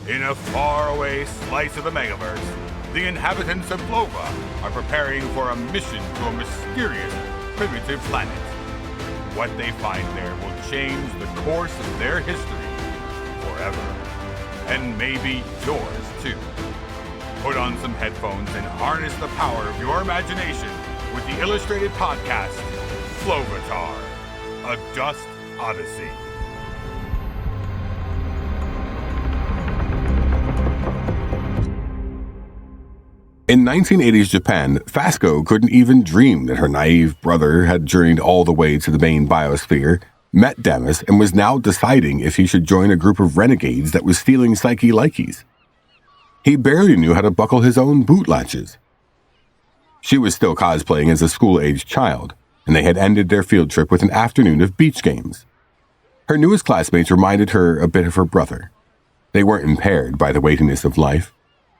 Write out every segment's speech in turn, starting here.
In a faraway slice of the megaverse, the inhabitants of Flova are preparing for a mission to a mysterious, primitive planet. What they find there will change the course of their history forever. And maybe yours, too. Put on some headphones and harness the power of your imagination with the illustrated podcast, Flovatar, a Dust Odyssey. In 1980s Japan, Fasco couldn't even dream that her naive brother had journeyed all the way to the main biosphere, met Demis, and was now deciding if he should join a group of renegades that was stealing psyche-likies. He barely knew how to buckle his own boot latches. She was still cosplaying as a school-aged child, and they had ended their field trip with an afternoon of beach games. Her newest classmates reminded her a bit of her brother. They weren't impaired by the weightiness of life.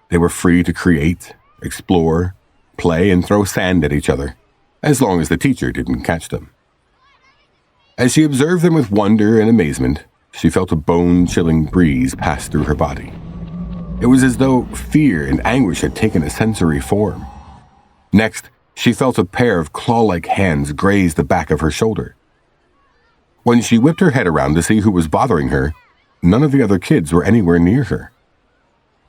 They were free to create, explore, play, and throw sand at each other, as long as the teacher didn't catch them. As she observed them with wonder and amazement, she felt a bone-chilling breeze pass through her body. It was as though fear and anguish had taken a sensory form. Next, she felt a pair of claw-like hands graze the back of her shoulder. When she whipped her head around to see who was bothering her, none of the other kids were anywhere near her.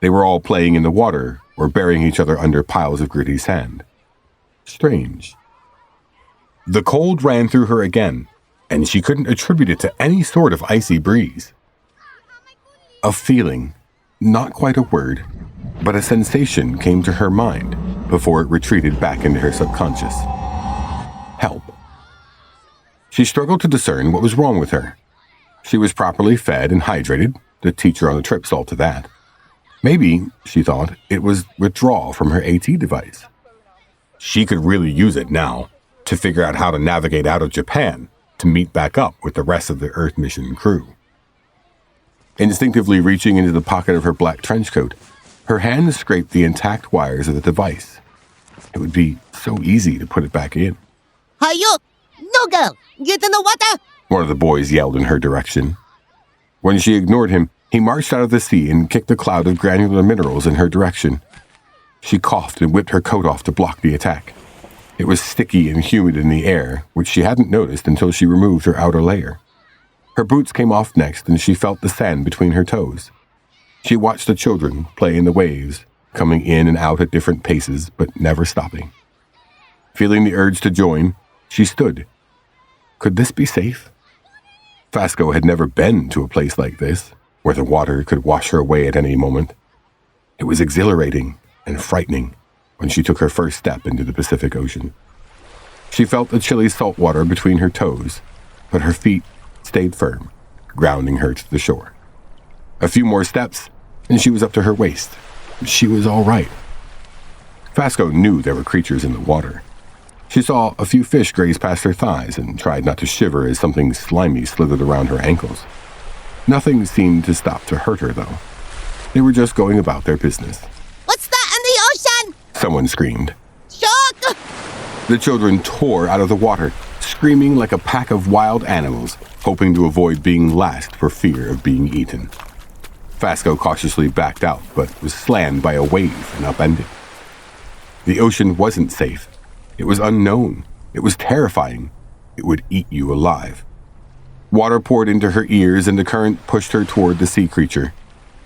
They were all playing in the water or burying each other under piles of gritty sand. Strange. The cold ran through her again, and she couldn't attribute it to any sort of icy breeze. A feeling, not quite a word, but a sensation came to her mind before it retreated back into her subconscious. Help. She struggled to discern what was wrong with her. She was properly fed and hydrated. The teacher on the trip saw to that. Maybe, she thought, it was withdrawal from her AT device. She could really use it now to figure out how to navigate out of Japan to meet back up with the rest of the Earth mission crew. Instinctively reaching into the pocket of her black trench coat, her hand scraped the intact wires of the device. It would be so easy to put it back in. Hayo! No girl! Get in the water! One of the boys yelled in her direction. When she ignored him, he marched out of the sea and kicked a cloud of granular minerals in her direction. She coughed and whipped her coat off to block the attack. It was sticky and humid in the air, which she hadn't noticed until she removed her outer layer. Her boots came off next, and she felt the sand between her toes. She watched the children play in the waves, coming in and out at different paces, but never stopping. Feeling the urge to join, she stood. Could this be safe? Fasco had never been to a place like this, where the water could wash her away at any moment. It was exhilarating and frightening when she took her first step into the Pacific Ocean. She felt the chilly salt water between her toes, but her feet stayed firm, grounding her to the shore. A few more steps, and she was up to her waist. She was all right. Fasco knew there were creatures in the water. She saw a few fish graze past her thighs and tried not to shiver as something slimy slithered around her ankles. Nothing seemed to stop to hurt her, though. They were just going about their business. What's that in the ocean? Someone screamed. Shark! The children tore out of the water, screaming like a pack of wild animals, hoping to avoid being last for fear of being eaten. Fasco cautiously backed out, but was slammed by a wave and upended. The ocean wasn't safe. It was unknown. It was terrifying. It would eat you alive. Water poured into her ears and the current pushed her toward the sea creature.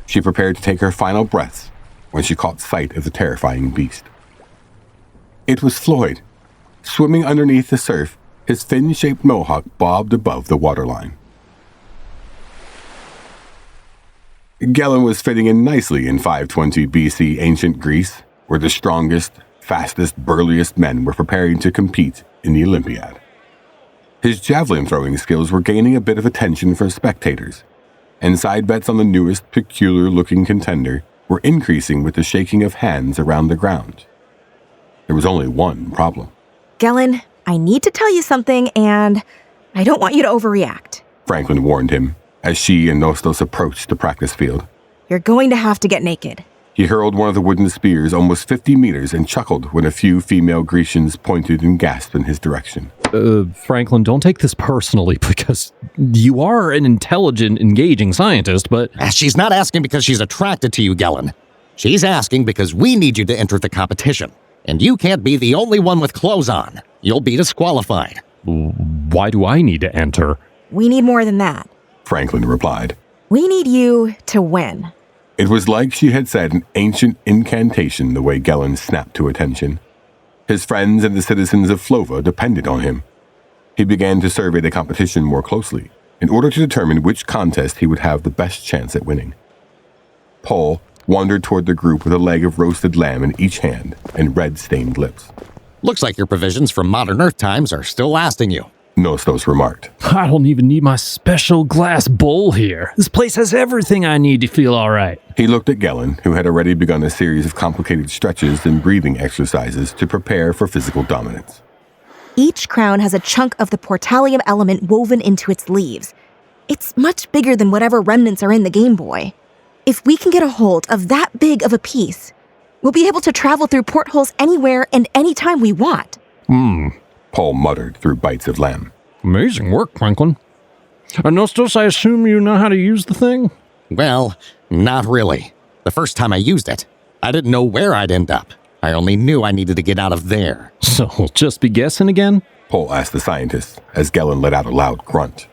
She prepared to take her final breaths when she caught sight of the terrifying beast. It was Floyd. Swimming underneath the surf, his fin-shaped mohawk bobbed above the waterline. Gellan was fitting in nicely in 520 BC ancient Greece, where the strongest, fastest, burliest men were preparing to compete in the Olympiad. His javelin throwing skills were gaining a bit of attention for spectators, and side bets on the newest, peculiar-looking contender were increasing with the shaking of hands around the ground. There was only one problem. Gellan, I need to tell you something, and I don't want you to overreact. Franklin warned him as she and Nostos approached the practice field. You're going to have to get naked. He hurled one of the wooden spears almost 50 meters and chuckled when a few female Grecians pointed and gasped in his direction. Franklin, don't take this personally, because you are an intelligent, engaging scientist, but... She's not asking because she's attracted to you, Gellan. She's asking because we need you to enter the competition. And you can't be the only one with clothes on. You'll be disqualified. Why do I need to enter? We need more than that. Franklin replied. We need you to win. It was like she had said an ancient incantation the way Gellan snapped to attention. His friends and the citizens of Flova depended on him. He began to survey the competition more closely in order to determine which contest he would have the best chance at winning. Paul wandered toward the group with a leg of roasted lamb in each hand and red-stained lips. Looks like your provisions from modern Earth times are still lasting you. Nostos remarked. I don't even need my special glass bowl here. This place has everything I need to feel all right. He looked at Gellan, who had already begun a series of complicated stretches and breathing exercises to prepare for physical dominance. Each crown has a chunk of the Portallium element woven into its leaves. It's much bigger than whatever remnants are in the Game Boy. If we can get a hold of that big of a piece, we'll be able to travel through portholes anywhere and anytime we want. Paul muttered through bites of lamb. Amazing work, Franklin. Nostos, I assume you know how to use the thing? Well, not really. The first time I used it, I didn't know where I'd end up. I only knew I needed to get out of there. So we'll just be guessing again? Paul asked the scientist as Gellan let out a loud grunt.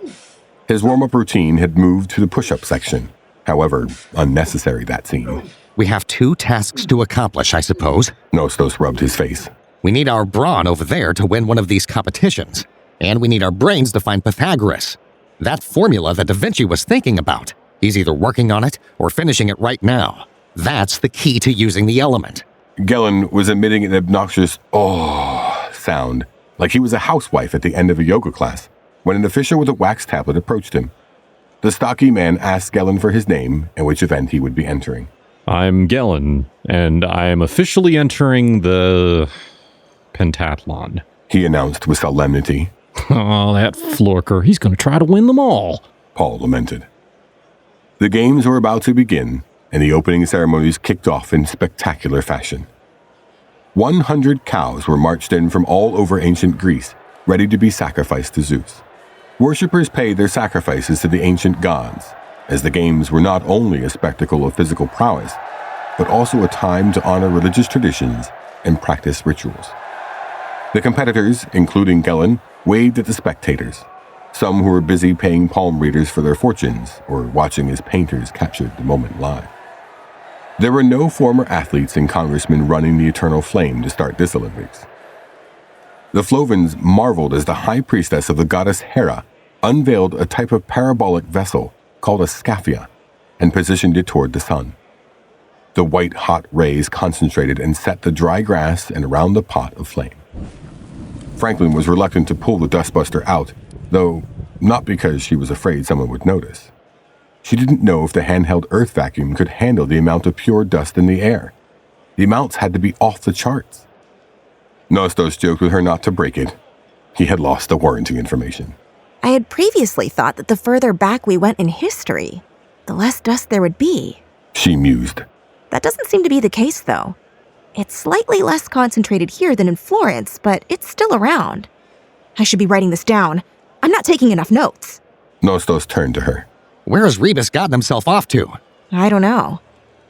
His warm-up routine had moved to the push-up section. However, unnecessary that seemed. We have 2 tasks to accomplish, I suppose. Nostos rubbed his face. We need our brawn over there to win one of these competitions. And we need our brains to find Pythagoras. That formula that Da Vinci was thinking about. He's either working on it or finishing it right now. That's the key to using the element. Gellan was emitting an obnoxious "oh" sound, like he was a housewife at the end of a yoga class, when an official with a wax tablet approached him. The stocky man asked Gellan for his name and which event he would be entering. I'm Gellan, and I am officially entering the pentathlon, he announced with solemnity. Oh, that florker. He's going to try to win them all. Paul lamented. The games were about to begin, and the opening ceremonies kicked off in spectacular fashion. 100 cows were marched in from all over ancient Greece, ready to be sacrificed to Zeus. Worshippers paid their sacrifices to the ancient gods, as the games were not only a spectacle of physical prowess, but also a time to honor religious traditions and practice rituals. The competitors, including Gellan, waved at the spectators, some who were busy paying palm readers for their fortunes or watching as painters captured the moment live. There were no former athletes and congressmen running the eternal flame to start this Olympics. The Flovans marveled as the high priestess of the goddess Hera unveiled a type of parabolic vessel called a scaphia and positioned it toward the sun. The white hot rays concentrated and set the dry grass and around the pot of flame. Franklin was reluctant to pull the dustbuster out, though not because she was afraid someone would notice. She didn't know if the handheld earth vacuum could handle the amount of pure dust in the air. The amounts had to be off the charts. Nostos joked with her not to break it. He had lost the warranty information. I had previously thought that the further back we went in history, the less dust there would be. She mused. That doesn't seem to be the case, though. It's slightly less concentrated here than in Florence, but it's still around. I should be writing this down. I'm not taking enough notes. Nostos turned to her. Where has Rebus gotten himself off to? I don't know.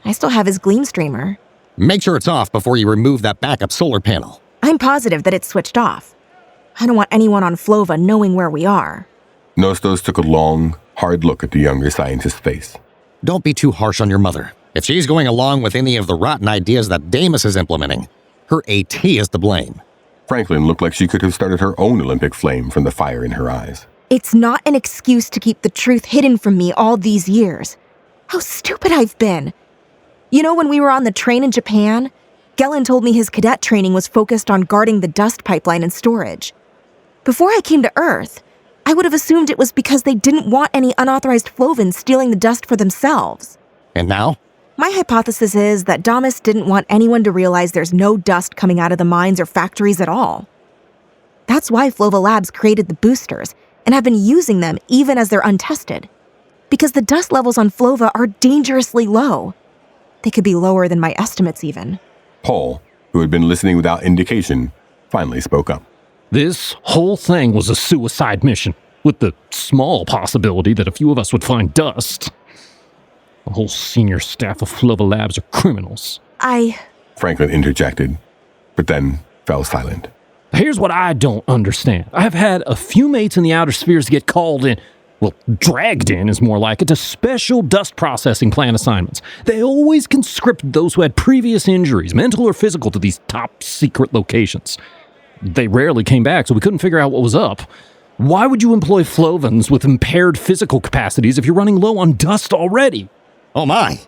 I still have his gleam streamer. Make sure it's off before you remove that backup solar panel. I'm positive that it's switched off. I don't want anyone on Flova knowing where we are. Nostos took a long, hard look at the younger scientist's face. Don't be too harsh on your mother. If she's going along with any of the rotten ideas that Damus is implementing, her AT is to blame. Franklin looked like she could have started her own Olympic flame from the fire in her eyes. It's not an excuse to keep the truth hidden from me all these years. How stupid I've been. You know, when we were on the train in Japan, Gellan told me his cadet training was focused on guarding the dust pipeline and storage. Before I came to Earth, I would have assumed it was because they didn't want any unauthorized Flovans stealing the dust for themselves. And now? My hypothesis is that Damus didn't want anyone to realize there's no dust coming out of the mines or factories at all. That's why Flova Labs created the boosters and have been using them even as they're untested. Because the dust levels on Flova are dangerously low. They could be lower than my estimates even. Paul, who had been listening without indication, finally spoke up. This whole thing was a suicide mission, with the small possibility that a few of us would find dust. The whole senior staff of Flova Labs are criminals. Franklin interjected, but then fell silent. Here's what I don't understand. I've had a few mates in the outer spheres get called in, well, dragged in is more like it, to special dust processing plant assignments. They always conscripted those who had previous injuries, mental or physical, to these top secret locations. They rarely came back, so we couldn't figure out what was up. Why would you employ Flovans with impaired physical capacities if you're running low on dust already? Oh my!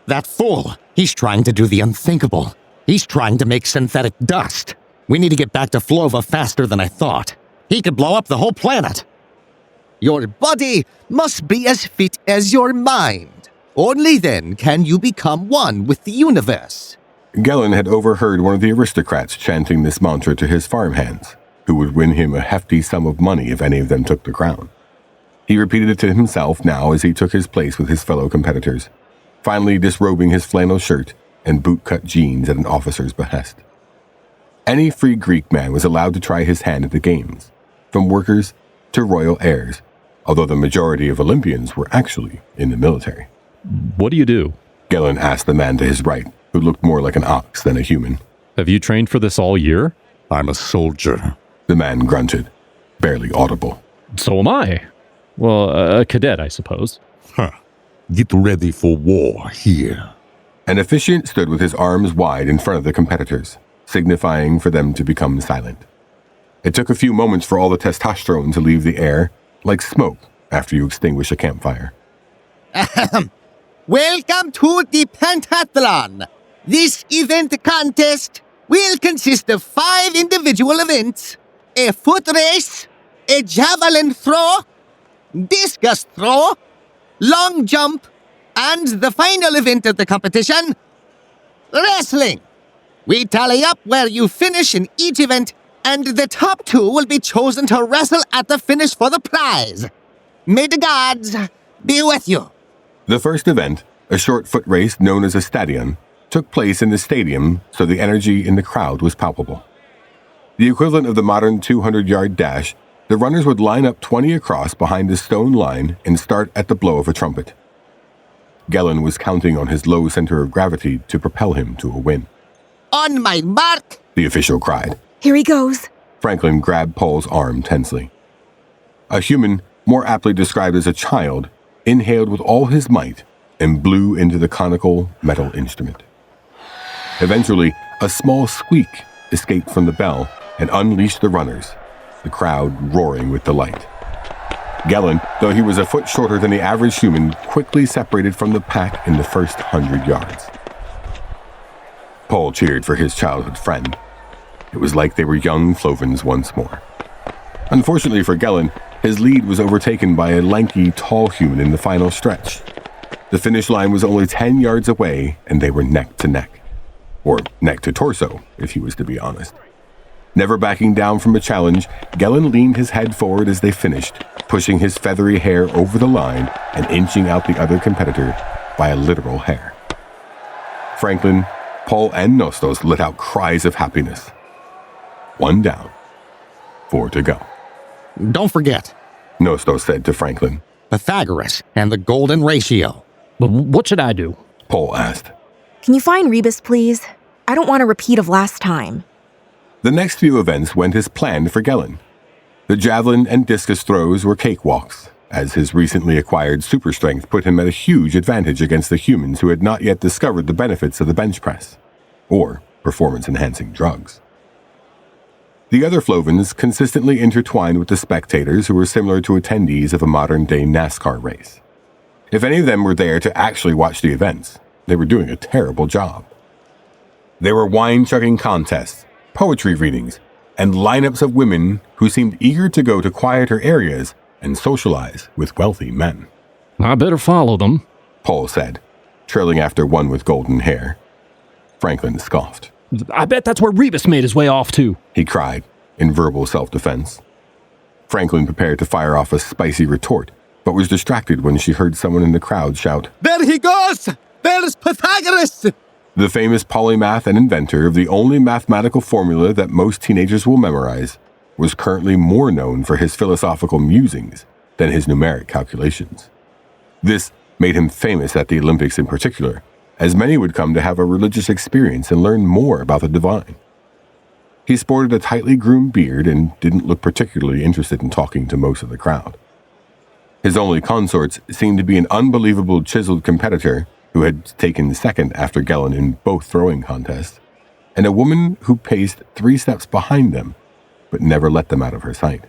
That fool! He's trying to do the unthinkable. He's trying to make synthetic dust. We need to get back to Flova faster than I thought. He could blow up the whole planet. Your body must be as fit as your mind. Only then can you become one with the universe. Gellan had overheard one of the aristocrats chanting this mantra to his farmhands, who would win him a hefty sum of money if any of them took the crown. He repeated it to himself now as he took his place with his fellow competitors, finally disrobing his flannel shirt and boot-cut jeans at an officer's behest. Any free Greek man was allowed to try his hand at the games, from workers to royal heirs, although the majority of Olympians were actually in the military. What do you do? Gellan asked the man to his right, who looked more like an ox than a human. Have you trained for this all year? I'm a soldier. The man grunted, barely audible. So am I. Well, a cadet, I suppose. Huh. Get ready for war here. An officiant stood with his arms wide in front of the competitors, signifying for them to become silent. It took a few moments for all the testosterone to leave the air, like smoke after you extinguish a campfire. Welcome to the pentathlon. This event contest will consist of 5 individual events: a foot race, a javelin throw, discus throw, long jump, and the final event of the competition, wrestling. We tally up where you finish in each event, and the top 2 will be chosen to wrestle at the finish for the prize. May the gods be with you. The first event, a short foot race known as a stadion, took place in the stadium, so the energy in the crowd was palpable. The equivalent of the modern 200-yard dash, the runners would line up 20 across behind a stone line and start at the blow of a trumpet. Gellan was counting on his low center of gravity to propel him to a win. On my mark, The official cried. Here he goes. Franklin grabbed Paul's arm tensely. A human, more aptly described as a child, inhaled with all his might and blew into the conical metal instrument. Eventually, a small squeak escaped from the bell and unleashed the runners, the crowd roaring with delight. Gellan, though he was a foot shorter than the average human, quickly separated from the pack in the first 100 yards. Paul cheered for his childhood friend. It was like they were young Flovans once more. Unfortunately for Gellan, his lead was overtaken by a lanky, tall human in the final stretch. The finish line was only 10 yards away, and they were neck to neck. Or neck to torso, if he was to be honest. Never backing down from a challenge, Gellan leaned his head forward as they finished, pushing his feathery hair over the line and inching out the other competitor by a literal hair. Franklin, Paul, and Nostos let out cries of happiness. 1 down, 4 to go. Don't forget, Nostos said to Franklin. Pythagoras and the golden ratio. But what should I do? Paul asked. Can you find Rebus, please? I don't want a repeat of last time. The next few events went as planned for Gellan. The javelin and discus throws were cakewalks, as his recently acquired super strength put him at a huge advantage against the humans who had not yet discovered the benefits of the bench press, or performance-enhancing drugs. The other Flovans consistently intertwined with the spectators who were similar to attendees of a modern-day NASCAR race. If any of them were there to actually watch the events, they were doing a terrible job. There were wine-chugging contests, poetry readings, and lineups of women who seemed eager to go to quieter areas and socialize with wealthy men. I better follow them, Paul said, trailing after one with golden hair. Franklin scoffed. I bet that's where Rebus made his way off to, he cried, in verbal self-defense. Franklin prepared to fire off a spicy retort, but was distracted when she heard someone in the crowd shout, there he goes! There's Pythagoras! The famous polymath and inventor of the only mathematical formula that most teenagers will memorize, was currently more known for his philosophical musings than his numeric calculations. This made him famous at the Olympics in particular, as many would come to have a religious experience and learn more about the divine. He sported a tightly groomed beard and didn't look particularly interested in talking to most of the crowd. His only consorts seemed to be an unbelievable chiseled competitor who had taken second after Gellan in both throwing contests, and a woman who paced 3 steps behind them, but never let them out of her sight.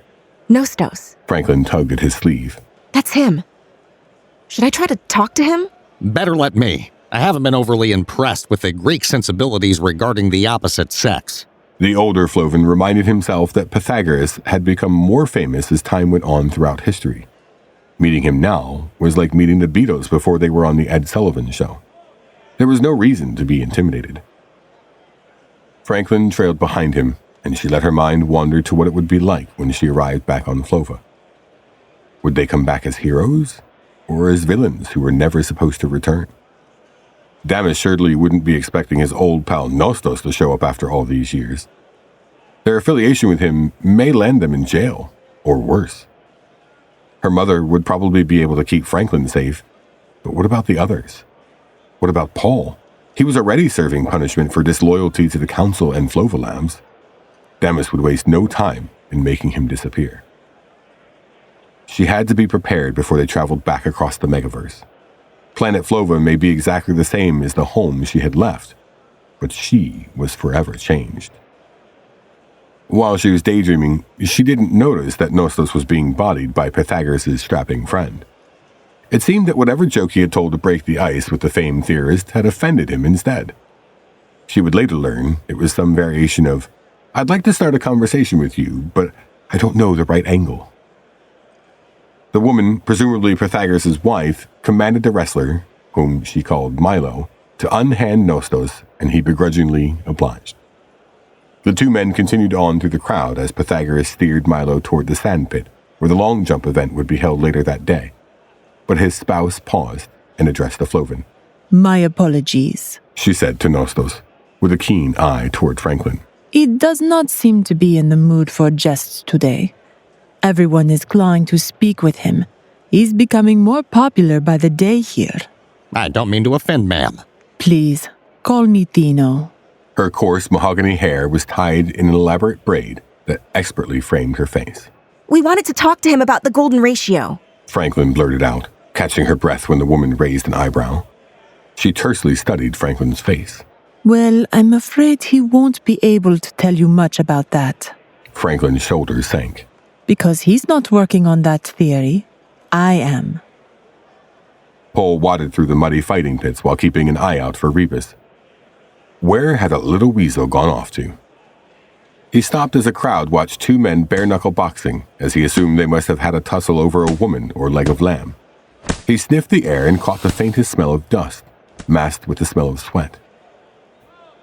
Nostos. Franklin tugged at his sleeve. That's him. Should I try to talk to him? Better let me. I haven't been overly impressed with the Greek sensibilities regarding the opposite sex. The older Flovan reminded himself that Pythagoras had become more famous as time went on throughout history. Meeting him now was like meeting the Beatles before they were on the Ed Sullivan Show. There was no reason to be intimidated. Franklin trailed behind him, and she let her mind wander to what it would be like when she arrived back on Flova. Would they come back as heroes, or as villains who were never supposed to return? Damas surely wouldn't be expecting his old pal Nostos to show up after all these years. Their affiliation with him may land them in jail, or worse. Her mother would probably be able to keep Franklin safe, but what about the others? What about Paul? He was already serving punishment for disloyalty to the Council and Flovalams. Damas would waste no time in making him disappear. She had to be prepared before they traveled back across the Megaverse. Planet Flova may be exactly the same as the home she had left, but she was forever changed. While she was daydreaming, she didn't notice that Nostos was being bodied by Pythagoras' strapping friend. It seemed that whatever joke he had told to break the ice with the famed theorist had offended him instead. She would later learn it was some variation of, "I'd like to start a conversation with you, but I don't know the right angle." The woman, presumably Pythagoras' wife, commanded the wrestler, whom she called Milo, to unhand Nostos, and he begrudgingly obliged. The 2 men continued on through the crowd as Pythagoras steered Milo toward the sandpit, where the long jump event would be held later that day. But his spouse paused and addressed the Flovan. My apologies, She said to Nostos, with a keen eye toward Franklin. It does not seem to be in the mood for jests today. Everyone is clawing to speak with him. He's becoming more popular by the day here. I don't mean to offend, ma'am. Please, call me Tino. Her coarse mahogany hair was tied in an elaborate braid that expertly framed her face. We wanted to talk to him about the golden ratio. Franklin blurted out, catching her breath when the woman raised an eyebrow. She tersely studied Franklin's face. Well, I'm afraid he won't be able to tell you much about that. Franklin's shoulders sank. Because he's not working on that theory. I am. Paul waded through the muddy fighting pits while keeping an eye out for Rebus. Where had that little weasel gone off to? He stopped as a crowd watched 2 men bare-knuckle boxing, as he assumed they must have had a tussle over a woman or leg of lamb. He sniffed the air and caught the faintest smell of dust, masked with the smell of sweat.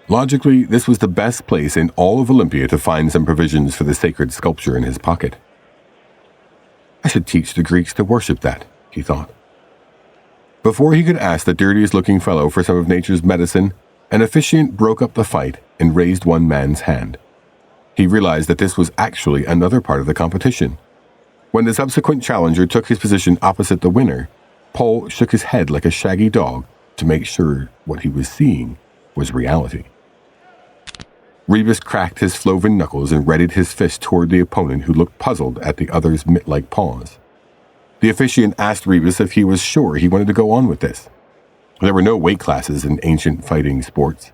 Logically, this was the best place in all of Olympia to find some provisions for the sacred sculpture in his pocket. I should teach the Greeks to worship that, he thought. Before he could ask the dirtiest-looking fellow for some of nature's medicine, an officiant broke up the fight and raised one man's hand. He realized that this was actually another part of the competition. When the subsequent challenger took his position opposite the winner, Paul shook his head like a shaggy dog to make sure what he was seeing was reality. Rebus cracked his Flovan knuckles and readied his fist toward the opponent who looked puzzled at the other's mitt-like paws. The officiant asked Rebus if he was sure he wanted to go on with this. There were no weight classes in ancient fighting sports,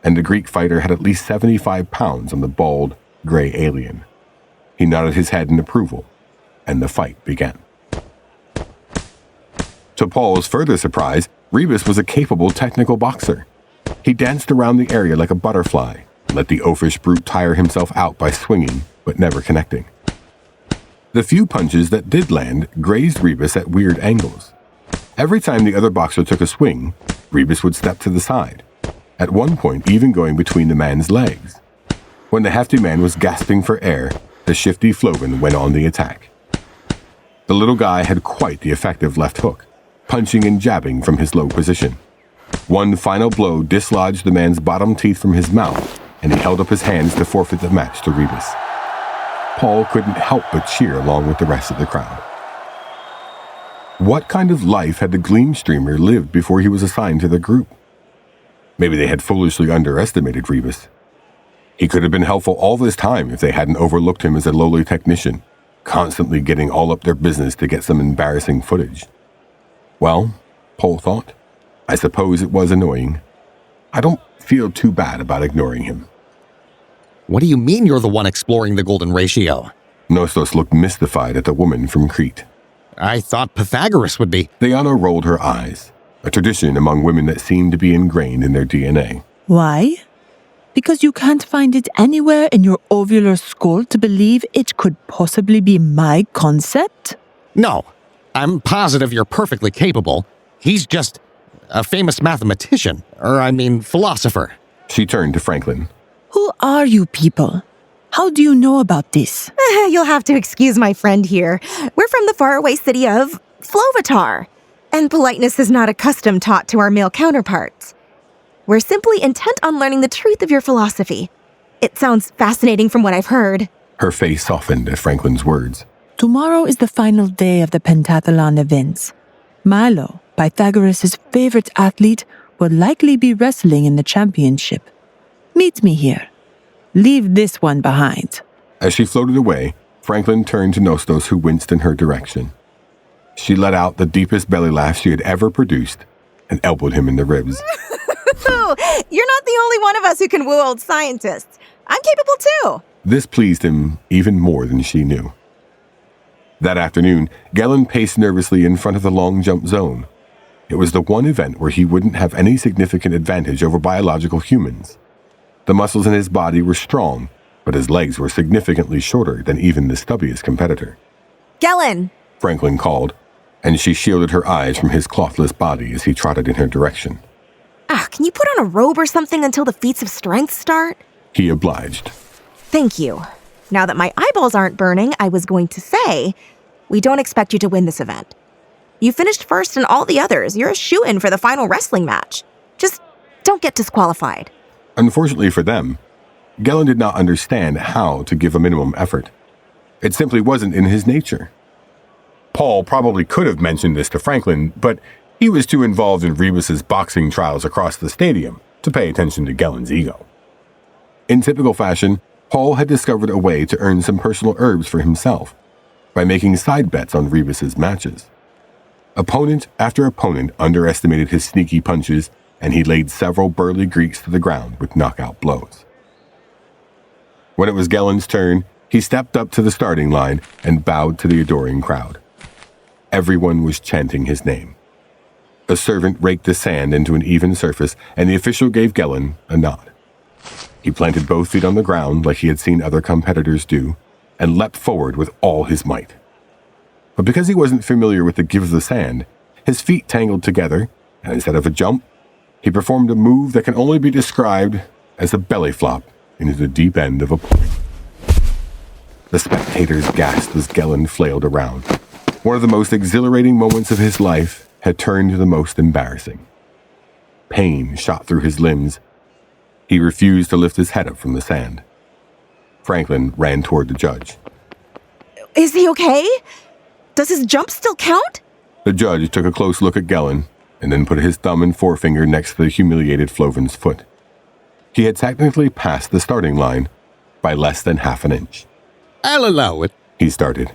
and the Greek fighter had at least 75 pounds on the bald, gray alien. He nodded his head in approval, and the fight began. To Paul's further surprise, Rebus was a capable technical boxer. He danced around the area like a butterfly, and let the oafish brute tire himself out by swinging, but never connecting. The few punches that did land grazed Rebus at weird angles. Every time the other boxer took a swing, Rebus would step to the side, at one point even going between the man's legs. When the hefty man was gasping for air, the shifty Flovan went on the attack. The little guy had quite the effective left hook, punching and jabbing from his low position. One final blow dislodged the man's bottom teeth from his mouth, and he held up his hands to forfeit the match to Rebus. Paul couldn't help but cheer along with the rest of the crowd. What kind of life had the Gleam Streamer lived before he was assigned to the group? Maybe they had foolishly underestimated Rebus. He could have been helpful all this time if they hadn't overlooked him as a lowly technician, constantly getting all up their business to get some embarrassing footage. Well, Paul thought, I suppose it was annoying. I don't feel too bad about ignoring him. What do you mean you're the one exploring the golden ratio? Nostos looked mystified at the woman from Crete. I thought Pythagoras would be. Diana rolled her eyes, a tradition among women that seemed to be ingrained in their DNA. Why? Because you can't find it anywhere in your ovular skull to believe it could possibly be my concept? No, I'm positive you're perfectly capable. He's just a famous mathematician, philosopher. She turned to Franklin. Who are you people? How do you know about this? You'll have to excuse my friend here. We're from the faraway city of Flovatar, and politeness is not a custom taught to our male counterparts. We're simply intent on learning the truth of your philosophy. It sounds fascinating from what I've heard. Her face softened at Franklin's words. Tomorrow is the final day of the pentathlon events. Milo, Pythagoras' favorite athlete, will likely be wrestling in the championship. Meet me here. Leave this one behind. As she floated away, Franklin turned to Nostos, who winced in her direction. She let out the deepest belly laugh she had ever produced and elbowed him in the ribs. You're not the only one of us who can woo old scientists. I'm capable too. This pleased him even more than she knew. That afternoon, Gellan paced nervously in front of the long jump zone. It was the one event where he wouldn't have any significant advantage over biological humans. The muscles in his body were strong, but his legs were significantly shorter than even the stubbiest competitor. Gellan! Franklin called, and she shielded her eyes from his clothless body as he trotted in her direction. Can you put on a robe or something until the feats of strength start? He obliged. Thank you. Now that my eyeballs aren't burning, I was going to say, we don't expect you to win this event. You finished first in all the others. You're a shoo-in for the final wrestling match. Just don't get disqualified. Unfortunately for them, Gellan did not understand how to give a minimum effort. It simply wasn't in his nature. Paul probably could have mentioned this to Franklin, but he was too involved in Rebus's boxing trials across the stadium to pay attention to Gellan's ego. In typical fashion, Paul had discovered a way to earn some personal herbs for himself by making side bets on Rebus's matches. Opponent after opponent underestimated his sneaky punches, and he laid several burly Greeks to the ground with knockout blows. When it was Gellan's turn, he stepped up to the starting line and bowed to the adoring crowd. Everyone was chanting his name. A servant raked the sand into an even surface, and the official gave Gellan a nod. He planted both feet on the ground like he had seen other competitors do, and leapt forward with all his might. But because he wasn't familiar with the give of the sand, his feet tangled together, and instead of a jump, he performed a move that can only be described as a belly flop into the deep end of a pool. The spectators gasped as Gellan flailed around. One of the most exhilarating moments of his life had turned to the most embarrassing. Pain shot through his limbs. He refused to lift his head up from the sand. Franklin ran toward the judge. Is he okay? Does his jump still count? The judge took a close look at Gellan and then put his thumb and forefinger next to the humiliated Flovan's foot. He had technically passed the starting line by less than half an inch. I'll allow it, he started.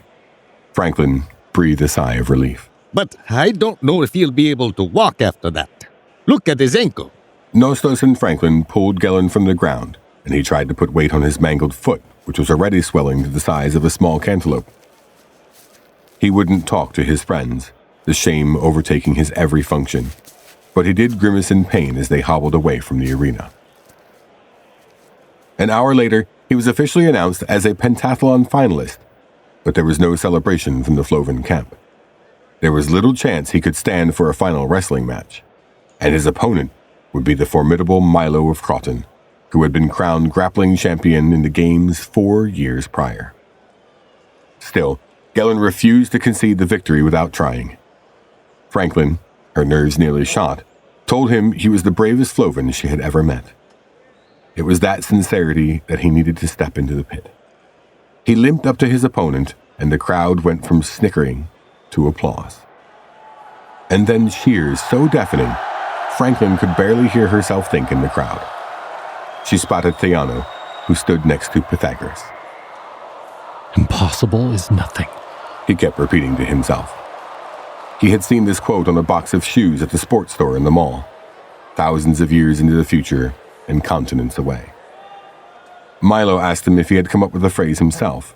Franklin breathed a sigh of relief. But I don't know if he'll be able to walk after that. Look at his ankle. Nostos and Franklin pulled Gellan from the ground, and he tried to put weight on his mangled foot, which was already swelling to the size of a small cantaloupe. He wouldn't talk to his friends, the shame overtaking his every function, but he did grimace in pain as they hobbled away from the arena. An hour later, he was officially announced as a pentathlon finalist, but there was no celebration from the Flovan camp. There was little chance he could stand for a final wrestling match, and his opponent would be the formidable Milo of Croton, who had been crowned grappling champion in the games 4 years prior. Still, Gellan refused to concede the victory without trying. Franklin, her nerves nearly shot, told him he was the bravest Flovan she had ever met. It was that sincerity that he needed to step into the pit. He limped up to his opponent, and the crowd went from snickering to applause. And then cheers so deafening, Franklin could barely hear herself think in the crowd. She spotted Theano, who stood next to Pythagoras. Impossible is nothing, he kept repeating to himself. He had seen this quote on a box of shoes at the sports store in the mall, thousands of years into the future and continents away. Milo asked him if he had come up with the phrase himself.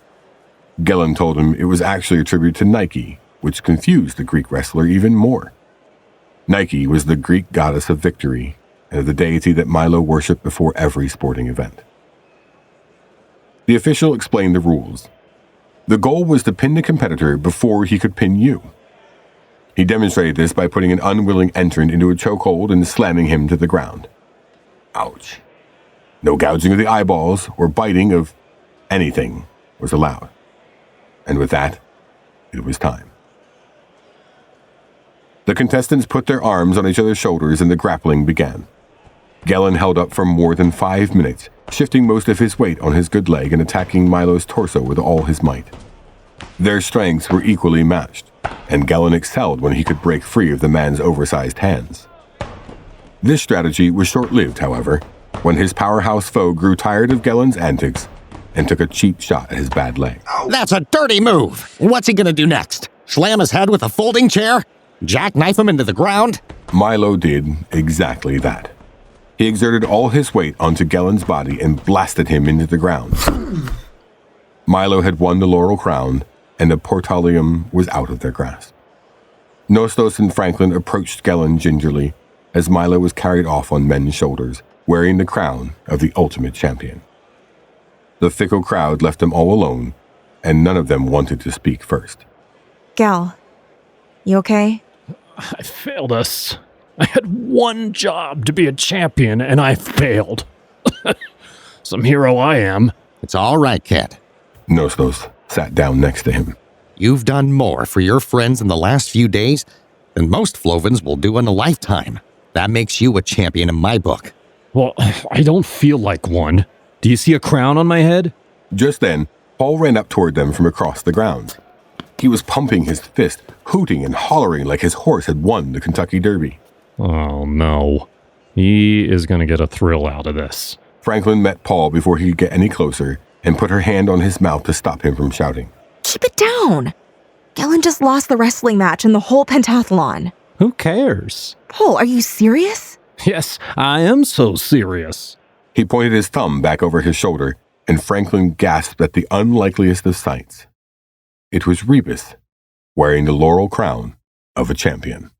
Gellan told him it was actually a tribute to Nike, which confused the Greek wrestler even more. Nike was the Greek goddess of victory and the deity that Milo worshipped before every sporting event. The official explained the rules. The goal was to pin the competitor before he could pin you. He demonstrated this by putting an unwilling entrant into a chokehold and slamming him to the ground. Ouch. No gouging of the eyeballs or biting of anything was allowed. And with that, it was time. The contestants put their arms on each other's shoulders and the grappling began. Gellan held up for more than 5 minutes, shifting most of his weight on his good leg and attacking Milo's torso with all his might. Their strengths were equally matched, and Gellan excelled when he could break free of the man's oversized hands. This strategy was short-lived, however, when his powerhouse foe grew tired of Gellan's antics and took a cheap shot at his bad leg. That's a dirty move. What's he gonna do next? Slam his head with a folding chair? Jackknife him into the ground? Milo did exactly that. He exerted all his weight onto Gellan's body and blasted him into the ground. Milo had won the laurel crown, and the Portallium was out of their grasp. Nostos and Franklin approached Gellan gingerly as Milo was carried off on men's shoulders, wearing the crown of the ultimate champion. The fickle crowd left them all alone, and none of them wanted to speak first. Gal, you okay? I failed us. I had one job to be a champion, and I failed. Some hero I am. It's all right, kid. Nostos sat down next to him. You've done more for your friends in the last few days than most Flovans will do in a lifetime. That makes you a champion in my book. Well, I don't feel like one. Do you see a crown on my head? Just then, Paul ran up toward them from across the grounds. He was pumping his fist, hooting and hollering like his horse had won the Kentucky Derby. Oh, no. He is going to get a thrill out of this. Franklin met Paul before he could get any closer and put her hand on his mouth to stop him from shouting. Keep it down. Gellan just lost the wrestling match and the whole pentathlon. Who cares? Paul, are you serious? Yes, I am so serious. He pointed his thumb back over his shoulder, and Franklin gasped at the unlikeliest of sights. It was Rebus, wearing the laurel crown of a champion.